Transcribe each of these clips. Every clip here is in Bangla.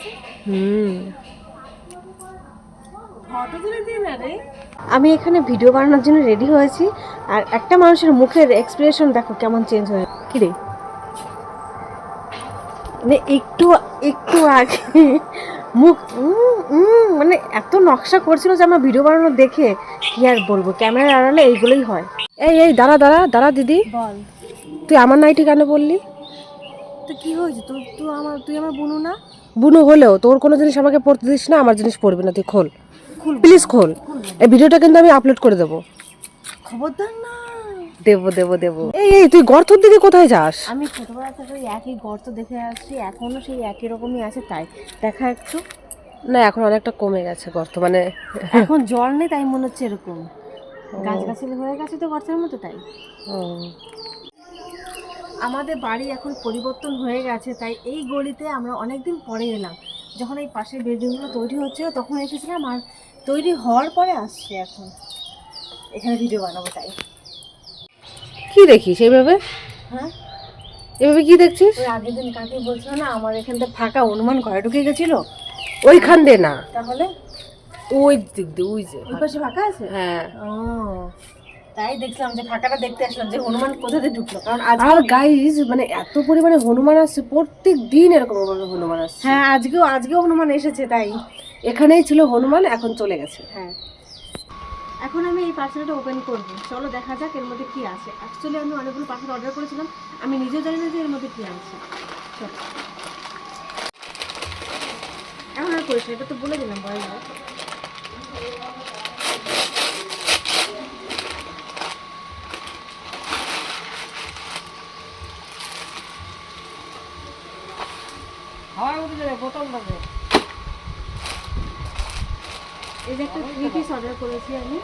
গেছে। ফটো তুলে দিই না রে। আমি এখানে ভিডিও বানানোর জন্য রেডি হয়েছি, আর একটা মানুষের মুখের এক্সপ্রেশন দেখো কেমন চেঞ্জ হয়ে কি রে, মানে একটু একটু আগে মুখ মানে এত নকশা করছিল যে আমার ভিডিও বানানো দেখে কি আর বলবো, ক্যামেরার আড়ালে এইগুলোই হয়। এই এই দাঁড়া দাঁড়া দাঁড়া দিদি, বল, তুই আমার নাইটি কেন বললি? তো কি হয়েছে? তুই আমার বোনু না? বুনো হলেও তোর কোনো জিনিস আমাকে পড়তে দিস না, আমার জিনিস পড়বি না, তুই খোল খুলবো প্লিজ না, খোল। খুলবো না। এই ভিডিওটা কিন্তু আমি আপলোড করে দেবো। খবরদার না। দেবো দেবো দেবো। এই এই তুই গর্তর দিকে কোথায় যাস? আমি ছোটবেলা থেকে ওই একই গর্ত দেখে আসছি, এখনো সেই একই রকমই আছে, তাই দেখা একটু। না এখন অনেকটা কমে গেছে গর্ত, মানে এখন জল নেই তাই মনে হচ্ছে এরকম, গাছগাছালি হয়ে গেছে তো গর্তের মতো, তাই। আমাদের বাড়ি এখন পরিবর্তন হয়ে গেছে, তাই এই গলিতে আমরা অনেকদিন পরে এলাম। যখন এই পাশের বিল্ডিংগুলো তৈরি হচ্ছিল তখন এসেছিলাম, আর তৈরি হওয়ার পরে আসছে এখন এখানে ভিডিও বানাবো, তাই। কি দেখিস এইভাবে? হ্যাঁ, এভাবে কি দেখছিস? ওই আগের দিন কাকি বলছিল না আমার এখানটা ফাঁকা, অনুমান ঘরে ঢুকে গেছিল। ওইখান দিয়ে না, তাহলে ওই দিক দিয়ে, ওই যে ওই পাশে ফাঁকা আছে। হ্যাঁ। ও, তাই দেখলাম যে ফাঁকাটা দেখতে আসলাম যে হনুমান কোথা দিয়ে ঢুকলো, কারণ আর গাইস মানে এত পরিমাণে হনুমান আসছে, প্রত্যেক দিন এরকম হনুমান আসছে। হ্যাঁ, আজকেও হনুমান এসেছে, তাই। এখানেই ছিল হনুমান, এখন চলে গেছে। হ্যাঁ, এখন আমি এই পার্সেলটা ওপেন করবো, চলো দেখা যাক এর মধ্যে কি আছে। অ্যাকচুয়ালি আমি অনেকগুলো পার্সেল অর্ডার করেছিলাম, আমি নিজেও জানি না যে এর মধ্যে কি আছে। চলো, এখন আর করিস না, এটা তো বলে দিলাম বয়স। এই যে একটা 3 পিস অর্ডার করেছি আমি,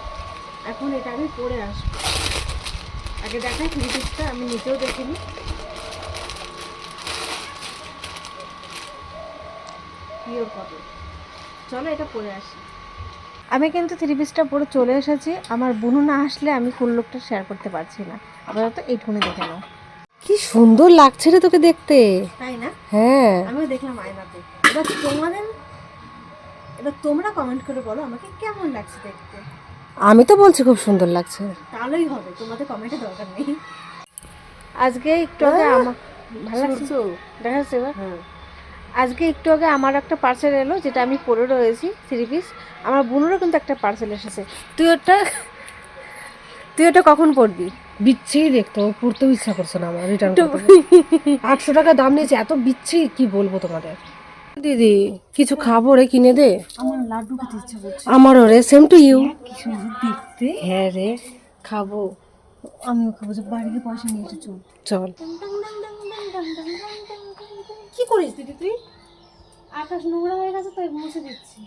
এখন এটা আমি পরে আসবো। আগে দেখাই 3 পিসটা, আমি নিজেও দেখিনি। পিওর কটন, চলো এটা পরে আসি। আমি কিন্তু 3 পিসটা পরে চলে এসেছি। আমার বোনু না আসলে আমি ফুল লুকটা শেয়ার করতে পারছি না, আপাতত এইটুকুনি দেখে নাও। কি সুন্দর লাগছে রে তোকে দেখতে, তাই না? হ্যাঁ। আমিও দেখলাম আয়নাতে। এবার তোমরা কমেন্ট করে বলো আমাকে কেমন লাগছে দেখতে। আমি তো বলছি খুব সুন্দর লাগছে। তাহলেই হবে, তোমাদের কমেন্টের দরকার নেই। আজকে একটু আগে আমার ভালো লাগছে, দেখা যাচ্ছে এবার। আজকে একটু আগে আমার একটা পার্সেল এলো, যেটা আমি পরে রয়েছি 3 পিস। আমার বোনেরও কিন্তু একটা পার্সেল এসেছে। তুই ওটা কখন পড়বি? বিচ্ছিরি দেখতে, ও পড়তেও ইচ্ছা করছে না আমার, রিটার্ন করতে। 800 টাকা দাম নিয়েছে, এত বিচ্ছিরি কি বলবো তোমাদের। দিদি কিছু খাবো রে, কিনে দে। আমার লাড্ডু খেতে ইচ্ছা করছে। আমারও রে, সেম টু ইউ। কি সুন্দর দেখতে। হ্যাঁ রে, খাবো। আমিও খাবো, যে বাড়িতে পয়সা নিয়ে এসে চল। চল। কি করিস দিদি তুই? আকাশ নোংরা হয়ে গেছে, তাই মুছে দিচ্ছি।